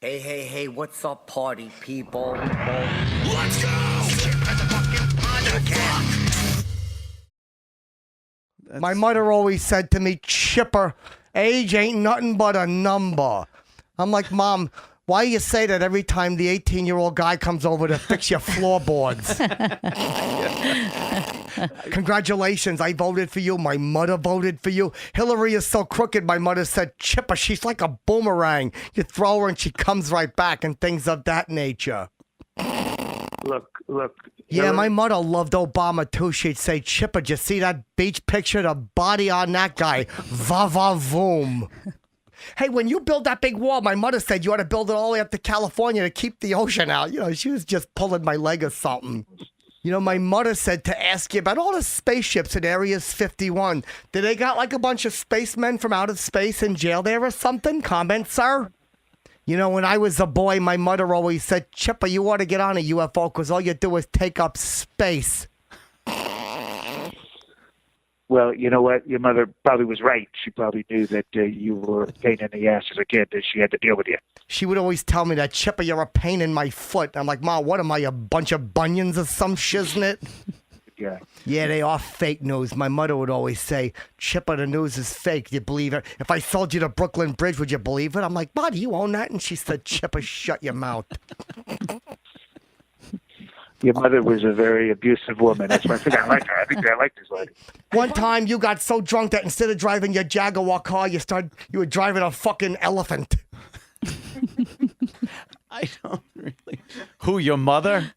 Hey, what's up, party people? Let's go! My mother always said to me, Chipper, age ain't nothing but a number. I'm like, Mom, why you say that every time the 18-year-old guy comes over to fix your floorboards? Congratulations, I voted for you. My mother voted for you. Hillary is so crooked, my mother said, Chipper, she's like a boomerang. You throw her and she comes right back and things of that nature. Look. Yeah, my mother loved Obama too. She'd say, Chipper, did you see that beach picture? The body on that guy. Va-va-voom. Hey, when you build that big wall, my mother said you ought to build it all the way up to California to keep the ocean out. You know, she was just pulling my leg or something. You know, my mother said to ask you about all the spaceships in Areas 51. Did they got like a bunch of spacemen from outer space in jail there or something? Comment, sir? You know, when I was a boy, my mother always said, Chipper, you ought to get on a UFO because all you do is take up space. Well, you know what? Your mother probably was right. She probably knew that you were a pain in the ass as a kid, and she had to deal with you. She would always tell me that, Chipper, you're a pain in my foot. I'm like, Ma, what am I, a bunch of bunions or some shiznit? Yeah. Yeah, they are fake news. My mother would always say, Chipper, the news is fake. Do you believe it? If I sold you the Brooklyn Bridge, would you believe it? I'm like, Ma, do you own that? And she said, Chipper, shut your mouth. Your mother was a very abusive woman. That's why I think I like her. I think I like this lady. One time you got so drunk that instead of driving your Jaguar car, you were driving a fucking elephant. I don't really. Who, your mother?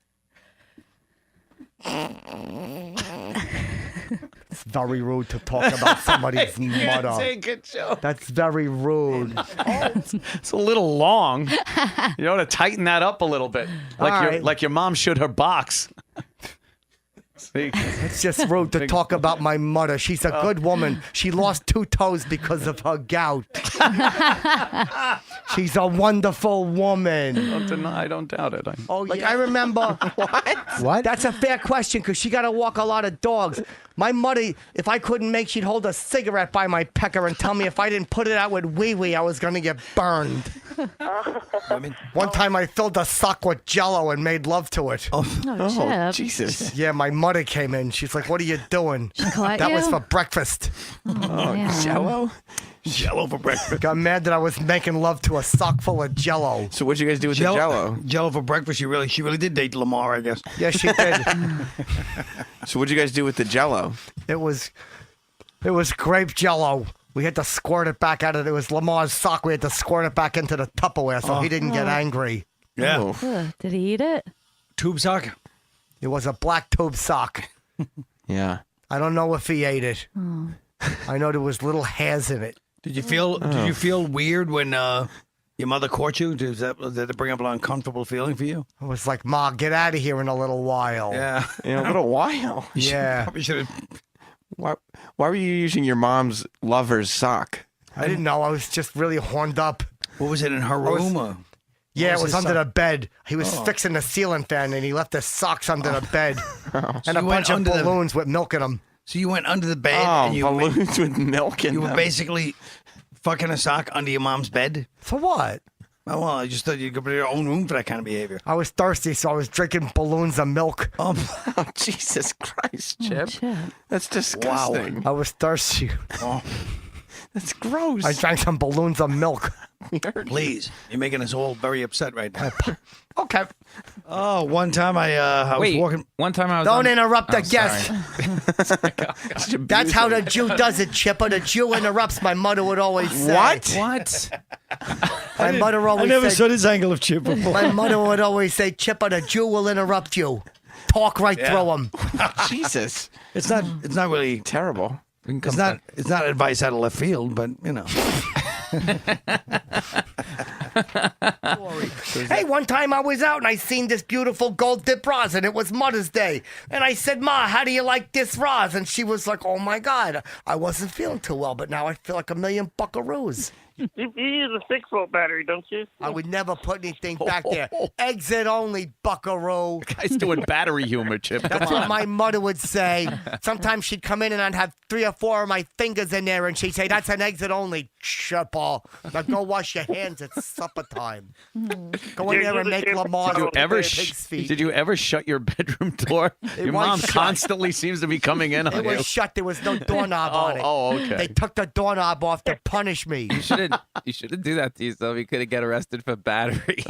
It's very rude to talk about somebody's mother. Take a joke. That's very rude. It's a little long. You ought to tighten that up a little bit, like your mom should her box. See? It's just rude to talk about my mother. She's a good woman. She lost 2 toes because of her gout. She's a wonderful woman. I don't doubt it. I remember. What? That's a fair question because she got to walk a lot of dogs. My mother, if I couldn't make, she'd hold a cigarette by my pecker and tell me if I didn't put it out with wee-wee, I was going to get burned. One time I filled a sock with Jell-O and made love to it. Oh, Jesus. Yeah, my mother came in. She's like, what are you doing? caught That you? was for breakfast. Jell-O? Jell-O for breakfast. Got mad that I was making love to a sock full of Jell-O. So what'd you guys do with the Jell-O? Jell-O for breakfast. She really did date Delmar, I guess. Yeah, she did. So what'd you guys do with the Jell-O? It was grape Jell-O. We had to squirt it back out of it. It was Lamar's sock. We had to squirt it back into the Tupperware so he didn't get angry. Yeah. Oh. Did he eat it? Tube sock. It was a black tube sock. Yeah. I don't know if he ate it. I know there was little hairs in it. Did you feel weird when your mother caught you? Did that bring up an uncomfortable feeling for you? I was like, Ma, get out of here in a little while. Yeah. In a little while. Yeah. Probably should have. Why were you using your mom's lover's sock? I didn't know. I was just really horned up. What was it in her room? Yeah, it was his under sock? the bed. He was fixing the ceiling fan, and he left his socks under the bed. And a you went bunch of under the- balloons with milk in them. So you went under the bed Oh, and you balloons with milk in you were them. basically fucking a sock under your mom's bed? For what? Oh, well, I just thought you'd go to your own room for that kind of behavior. I was thirsty, so I was drinking balloons of milk. Oh, Jesus Christ, Chip. Chip. That's disgusting. I was thirsty. Oh, That's gross. I drank some balloons of milk. please. You're making us all very upset right now. Okay. Oh, one time I was walking. One time I was Don't on- interrupt the Oh, guest. That's how the Jew does it, Chipper. The Jew interrupts, my mother would always say. What? My mother always I never said, saw this angle of Chip before. my mother would always say, Chipper, the Jew will interrupt you. Talk right through him. Jesus. It's not really. Terrible. It's not advice out of left field, but you know. Hey, one time I was out and I seen this beautiful gold dip Roz, and it was Mother's Day. And I said, Ma, how do you like this Roz? And she was like, oh my God, I wasn't feeling too well, but now I feel like $1,000,000 buckaroos. You use a 6-volt battery, don't you? I would never put anything back there. Exit only, buckaroo. Guy's doing battery humor, Chip. Come That's on. what my mother would say. Sometimes she'd come in and I'd have 3 or 4 of my fingers in there, and she'd say, "That's an exit only, Chipper. Now go wash your hands. It's supper time. Go in there and make Lamar's pig's feet." Did you ever shut your bedroom door? Your was mom shut. constantly seems to be coming in on It you. was shut. There was no doorknob on it. Okay. They took the doorknob off to punish me. You shouldn't do that to yourself. You could get arrested for battery.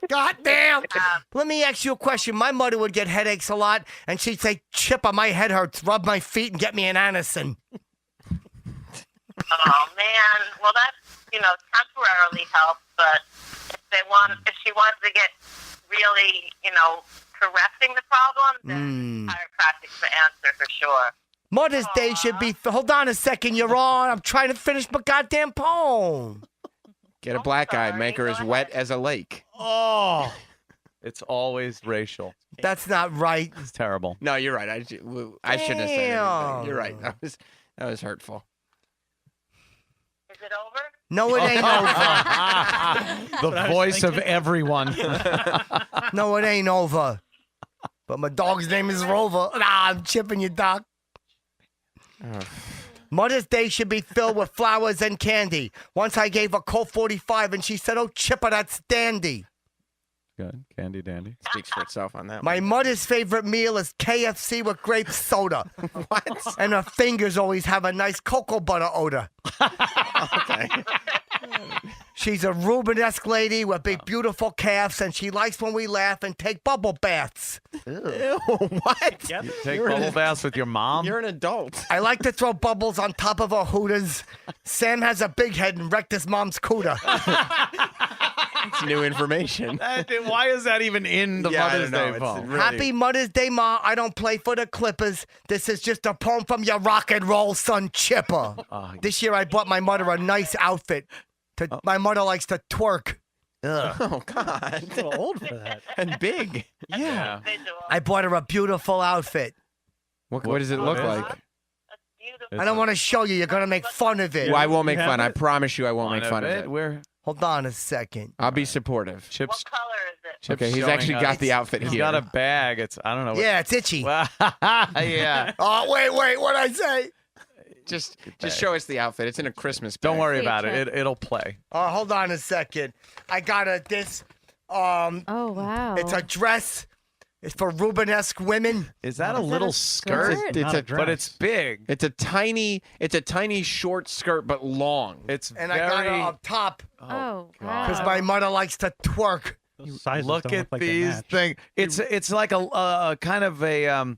God damn! Let me ask you a question. My mother would get headaches a lot, and she'd say, "Chipper, my head hurts. Rub my feet and get me an Anacin." Oh man, well that's temporarily helps, but if she wants to get really correcting the problem, then chiropractic's the answer for sure. Mother's Day should be. Hold on a second. You're on. I'm trying to finish my goddamn poem. Get a black eye, make her as wet as a lake. Oh, it's always racial. That's not right. It's terrible. No, you're right. I shouldn't have said anything. You're right. That was hurtful. Is it over? No, it ain't over. The voice of everyone. No, it ain't over. But my dog's name is Rover. Nah, I'm chipping you, Doc. Mother's Day should be filled with flowers and candy. Once I gave her Colt 45 and she said, "Oh, Chipper, that's dandy." Good. Candy dandy. Speaks for itself on that. My mother's favorite meal is KFC with grape soda. What? And her fingers always have a nice cocoa butter odor. Okay. She's a Rubenesque lady with big, beautiful calves, and she likes when we laugh and take bubble baths. Ew, what? You take bubble baths with your mom? You're an adult. I like to throw bubbles on top of her hooters. Sam has a big head and wrecked his mom's cooter. It's new information. Why is that even in the Mother's Day poem? Happy Mother's Day, Ma. I don't play for the Clippers. This is just a poem from your rock and roll son, Chipper. This year I bought my mother a nice outfit. My mother likes to twerk. Oh, God. A little old for that. And big. Yeah. Visual. I bought her a beautiful outfit. What does it look like? That's beautiful. I don't want to show you. You're going to make fun of it. Well, I won't make You fun. have I it? promise you I won't make fun of it. We're Hold on a second. I'll be supportive. Chips. What color is it? Chips Okay, he's showing actually us. got the outfit He's here. got a bag. It's I don't know. Yeah, it's itchy. Yeah. Oh, wait. What'd I say? Just show us the outfit. It's in a Christmas bag. Don't worry See, about Chip. it. It'll play. Hold on a second. I got this. Oh, wow. It's a dress. It's for Rubenesque women. Is that a Is that little a skirt? skirt? It's a But it's big. It's a tiny short skirt, but long. It's And very. I got it up top Oh, because wow. my mother likes to twerk. Those sizes Look don't at look like they these match. things. It's like a kind of a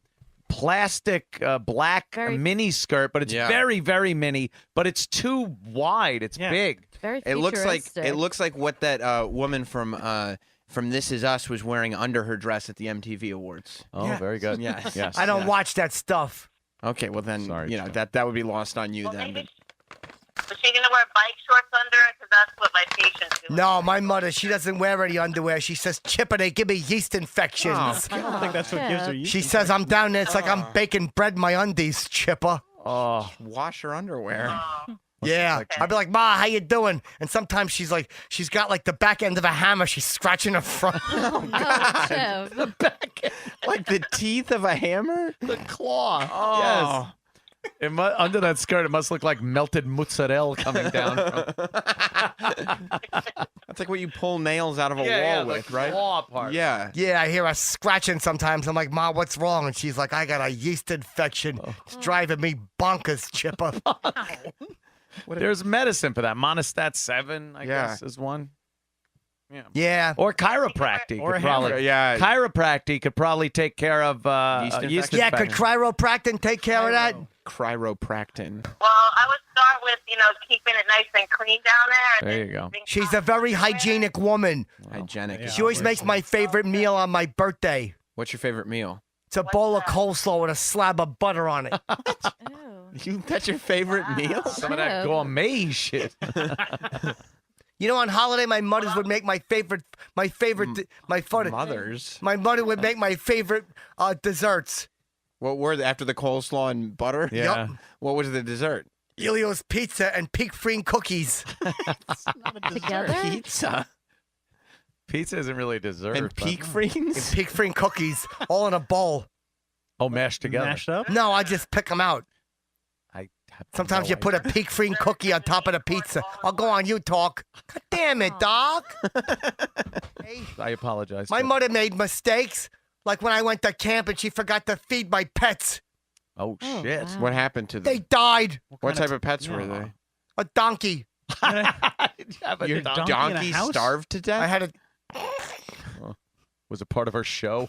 plastic black Very- mini skirt, but it's Yeah. very very mini. But it's too wide. It's Yeah. big. Very It looks futuristic. like what that woman from This Is Us was wearing under her dress at the MTV Awards. Oh, Yeah. very good. Yes. Yes. I don't Yeah. watch that stuff. Okay, well then, Sorry, Chuck. that would be lost on you Well, then. maybe. Was she gonna wear bike shorts under it? Because that's what my patients do. No, my mother, she doesn't wear any underwear. She says, Chipper, they give me yeast infections. I don't think that's what gives her. Chip. She says I'm down there. It's like I'm baking bread in my undies, Chipper. Oh, Wash her underwear. Yeah. I'd be like, Ma, how you doing? And sometimes she's got like the back end of a hammer. She's scratching her front. Oh, Chip. Like the teeth of a hammer? the claw. Oh. Yes. Under that skirt, it must look like melted mozzarella coming down. That's like what you pull nails out of a Yeah, wall the with, right? claw part. Yeah. Yeah, I hear her scratching sometimes. I'm like, Ma, what's wrong? And she's like, I got a yeast infection. It's driving me bonkers, Chipper. There's medicine for that. Monostat 7, I Yeah. guess, is one. Yeah. Yeah. Or chiropractic. Or could a hammer. probably, Yeah. chiropractic could probably take care of Yeast yeast infection? Yeah, could infection. chiropractic take care of that? Chiropractin. Well, I would start with keeping it nice and clean down there. And There then you go. drink She's a very hygienic woman. Hygienic. Yeah. She always makes my favorite meal on my birthday. What's your favorite meal? It's a bowl of coleslaw with a slab of butter on it. Ew. That's your favorite meal? Some of that Ew. gourmet shit. You know, on holiday, my mothers would make my favorite, my Mothers. My mother would make my favorite desserts. What were they after the coleslaw and butter? Yeah. What was the dessert? Elio's Pizza and Peak Free cookies. Together? Pizza Pizza isn't really dessert. and but- peak freens. And Peak Free cookies all in a bowl. Oh, mashed together. Mashed up? No, I just pick them out. I have Sometimes no you put a Peak Free cookie on top of the pizza. I'll go on, you talk. God damn it, dog. Hey, I apologize. my Chip. mother made mistakes. Like when I went to camp and she forgot to feed my pets. Oh, Oh, shit. wow. What happened to They them? died. What type of pets were Yeah. they? A donkey. Your donkey in a donkey house? starved to death? I had a. Was it part of our show?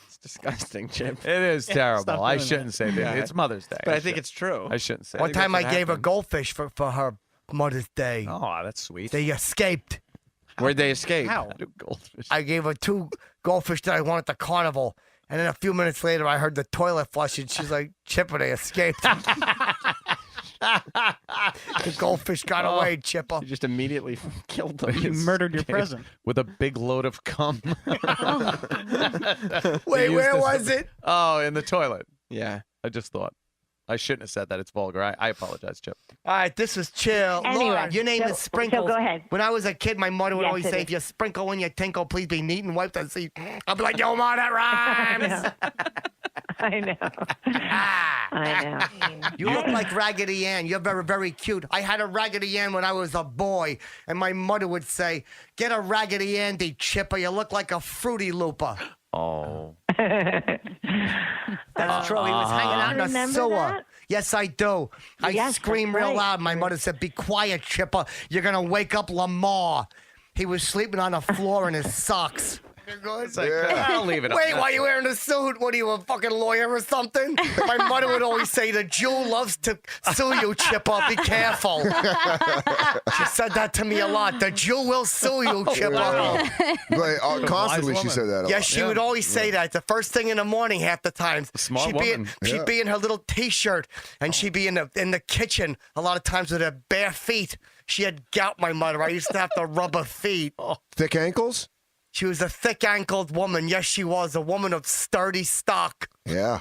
It's disgusting, Chip. It is terrible. stop I doing shouldn't say that. Yeah. It's Mother's Day. But I think it's true. I shouldn't say One it. time I what gave her happened. goldfish for her Mother's Day. Oh, that's sweet. They escaped. Where'd they escape? How? Do goldfish. I gave her 2 goldfish that I won at the carnival. And then a few minutes later, I heard the toilet flush, and she's like, Chipper, they escaped. The goldfish got away, Chipper. You just immediately killed them. You murdered your present. With a big load of cum. Wait, used where this- was it? Oh, in the toilet. Yeah. I just thought. I shouldn't have said that. It's vulgar. I apologize, Chip. All right, this is chill. Anyway, Laura, your name so- is Sprinkles. so go ahead. When I was a kid, my mother would Yes, always it say, is. if you sprinkle when you tinkle, please be neat and wipe the seat. I'll be like, yo, Ma, that rhymes. I know. I know. You look like Raggedy Ann. You're very, very cute. I had a Raggedy Ann when I was a boy, and my mother would say, get a Raggedy Andy, Chipper. You look like a Fruity Looper. Oh. That's true. He was hanging out in the Remember sewer. that? Yes, I do. I Yes, screamed that's real right. loud. My mother said, be quiet, Chipper. You're going to wake up Lamar. He was sleeping on the floor in his socks. It's like, I'll leave it up. Wait, why are you wearing a suit? What are you, a fucking lawyer or something? My mother would always say, the Jew loves to sue you, Chipper. Be careful. She said that to me a lot. The Jew will sue you, Chipper. But constantly she woman. said that. A Yes, lot. she would always say that. The first thing in the morning, half the times. Smart she'd be in, woman. she'd Yeah. be in her little T-shirt, and she'd be in the kitchen a lot of times with her bare feet. She had gout, my mother. I used to have to rub her feet. Thick ankles? She was a thick-ankled woman. Yes, she was a woman of sturdy stock. Yeah.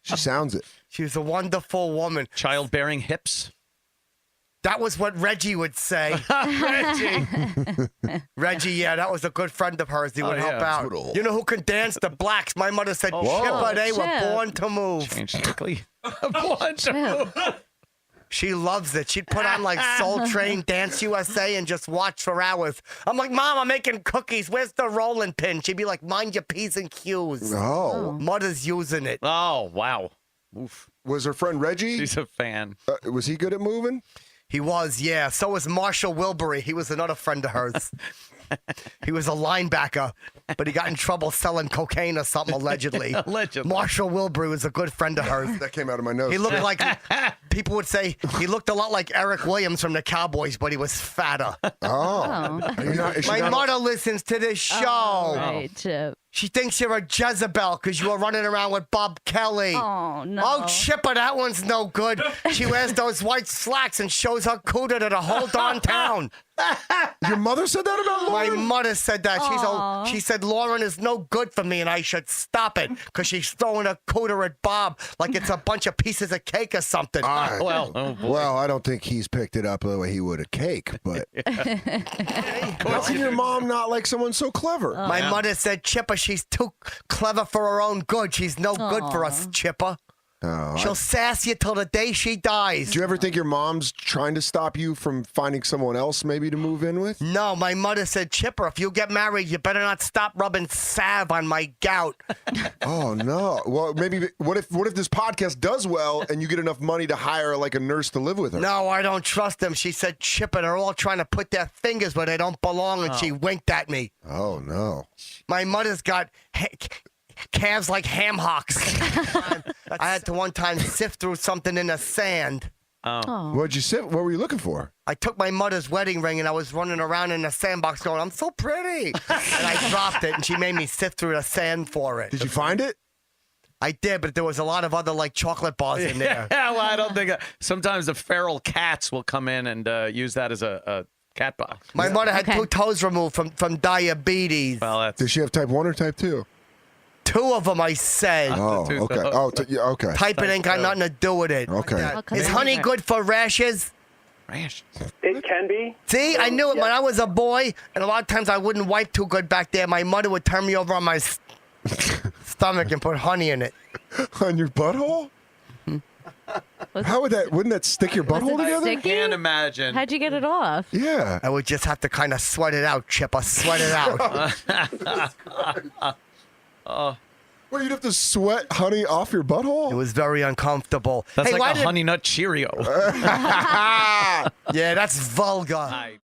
She sounds it. She was a wonderful woman. Childbearing hips. That was what Reggie would say. Reggie, yeah, that was a good friend of hers. He would help yeah. out. Good old- You know who can dance? The blacks. My mother said, Chipper, they were Chip. born to move. Change quickly. Chip. She loves it. She'd put on like Soul Train Dance USA and just watch for hours. I'm like, Mom, I'm making cookies. Where's the rolling pin? She'd be like, mind your P's and Q's. Oh. Mother's using it. Oh, wow. Oof. Was her friend Reggie? She's a fan. Was he good at moving? He was, yeah. So was Marshall Wilbury. He was another friend of hers. He was a linebacker, but he got in trouble selling cocaine or something, allegedly. Allegedly. Marshall Wilbury was a good friend of hers. That came out of my nose. He looked like, people would say, he looked a lot like Eric Williams from the Cowboys, but he was fatter. Oh. Are you not- is she My not- mother listens to this show. Right, Chip. She thinks you're a Jezebel because you were running around with Bob Kelly. Oh, no. Oh, Chipper, that one's no good. She wears those white slacks and shows her cooter to the whole darn town. Your mother said that about My Lauren? mother said that. Aw. She said Lauren is no good for me and I should stop it because she's throwing a cooter at Bob like it's a bunch of pieces of cake or something. Well, oh boy. Well, I don't think he's picked it up the way he would a cake, but how can your mom not like someone so clever? My mother said, Chipper, she's too clever for her own good. She's no good for us, Chipper. Oh, She'll sass you till the day she dies. do you ever think your mom's trying to stop you from finding someone else maybe to move in with? No, my mother said, Chipper, if you get married, you better not stop rubbing salve on my gout. Oh no. Well, maybe what if this podcast does well and you get enough money to hire like a nurse to live with her? No, I don't trust them. She said, Chipper, they're all trying to put their fingers where they don't belong, and she winked at me. Oh no. My mother's got calves like ham hocks. I had to one time sift through something in the sand. What'd you sit? What were you looking for? I took my mother's wedding ring and I was running around in the sandbox going, I'm so pretty. And I dropped it and she made me sift through the sand for it. Did you find it? I did, but there was a lot of other like chocolate bars in there. Yeah, well, I don't think. Sometimes the feral cats will come in and use that as a cat box. My mother had 2 toes removed from diabetes. Well, that's. Does she have type 1 or type 2? 2 of them, I said. Oh, okay. Oh, yeah, okay. Type it ain't got nothing to do with it. Okay. Is honey good for rashes? Rashes. It can be. See, I knew it when I was a boy, and a lot of times I wouldn't wipe too good back there. My mother would turn me over on my stomach and put honey in it. On your butthole? How would that? Wouldn't that stick your butthole together? I can't imagine. How'd you get it off? Yeah. I would just have to kind of sweat it out, Chipper. Sweat it out. Well, you'd have to sweat honey off your butthole? It was very uncomfortable. That's hey, like a Honey Nut Cheerio. Yeah, that's vulgar.